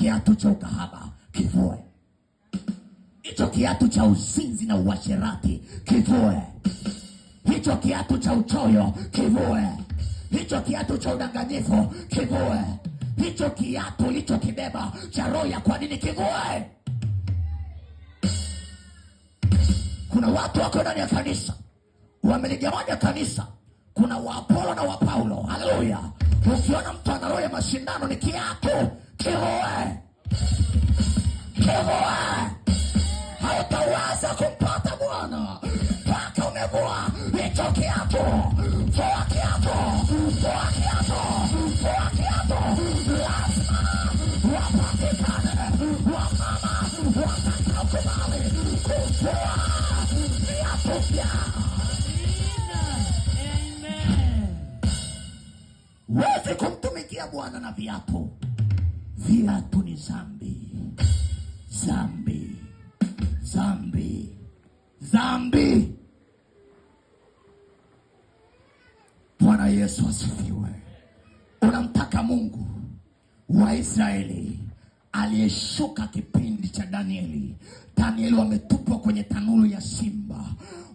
kiatu cha ukahaba kivue. Hicho kiatu cha uzinzi na uasherati kivue. Hicho kiatu cha uchoyo kivue. Hicho kiatu cha udanganyifu kivue. Hicho kiatu ulichokibeba cha roho ya kwa nini kivue. Kuna watu wako ndani ya kanisa wameligawanya kanisa. Kuna wa Apolo na wa Paulo. Haleluya. Ukiona mtu ana roho ya mashindano ni kiatu kivue. Kivue. Hautaweza kumpata Bwana mpaka umevua hicho kiatu. Vua kiatu. Vua kiatu. Vua kiatu. Lazima wapatikane wamama watakaokubali kuvua viatu vyao. Huwezi kumtumikia Bwana na viatu. Viatu ni dhambi. Dhambi. Dhambi. Dhambi. Bwana Yesu asifiwe. Unamtaka Mungu wa Israeli aliyeshuka kipindi cha Danieli. Danieli wametupwa kwenye tanuru ya simba.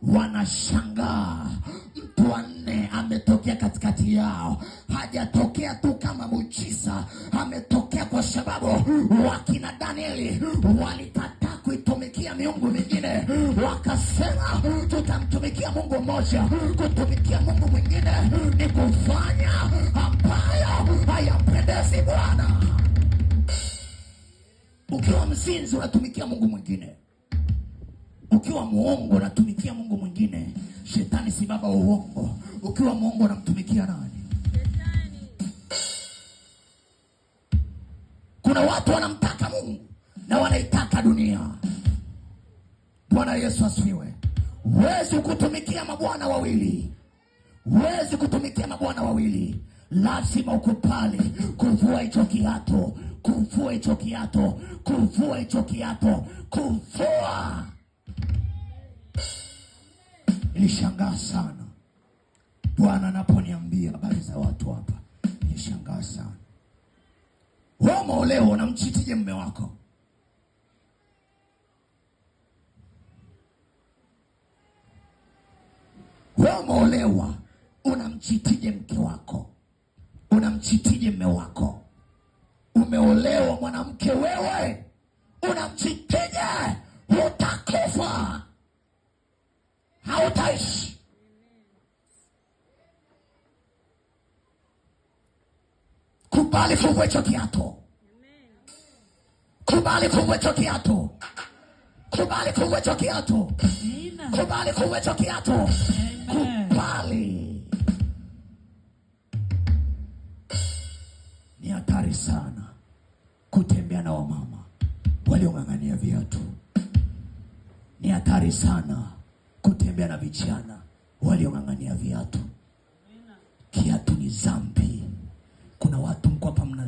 Wanashangaa mtu wa nne ametokea katikati yao. Hajatokea tu kama muujiza, ametokea kwa sababu wakina Danieli walikataa kuitumikia miungu mingine. Wakasema tutamtumikia Mungu mmoja. Kutumikia Mungu mwingine ni kufanya ambayo hayampendezi Bwana. Ukiwa mzinzi unatumikia Mungu mwingine. Ukiwa muongo unatumikia Mungu mwingine. Shetani si baba wa uongo. Ukiwa muongo unamtumikia nani? Kuna watu wanamtaka Mungu na wanaitaka dunia. Bwana Yesu asifiwe. Huwezi kutumikia mabwana wawili. Huwezi kutumikia mabwana wawili. Lazima ukubali kuvua hicho kiatu. Kuvua hicho kiatu. Kuvua hicho kiatu. Kuvua. Nilishangaa sana Bwana anaponiambia habari za watu hapa. Nilishangaa sana. Wewe umeolewa unamchitije mume wako? Wewe umeolewa unamchitije mke wako? Unamchitije mume wako? Umeolewa mwanamke, wewe unamchitije? Utakufa. Hautaishi. Kubali kuvua hicho kiatu. Kubali kuvua hicho kiatu. Kubali kuvua hicho kiatu. Kubali kuvua hicho kiatu. Kubali. Ni hatari sana kutembea na wamama waliong'ang'ania viatu. Ni hatari sana kutembea na vijana waliong'ang'ania viatu. Kiatu ni dhambi. Kuna watu mko hapa mna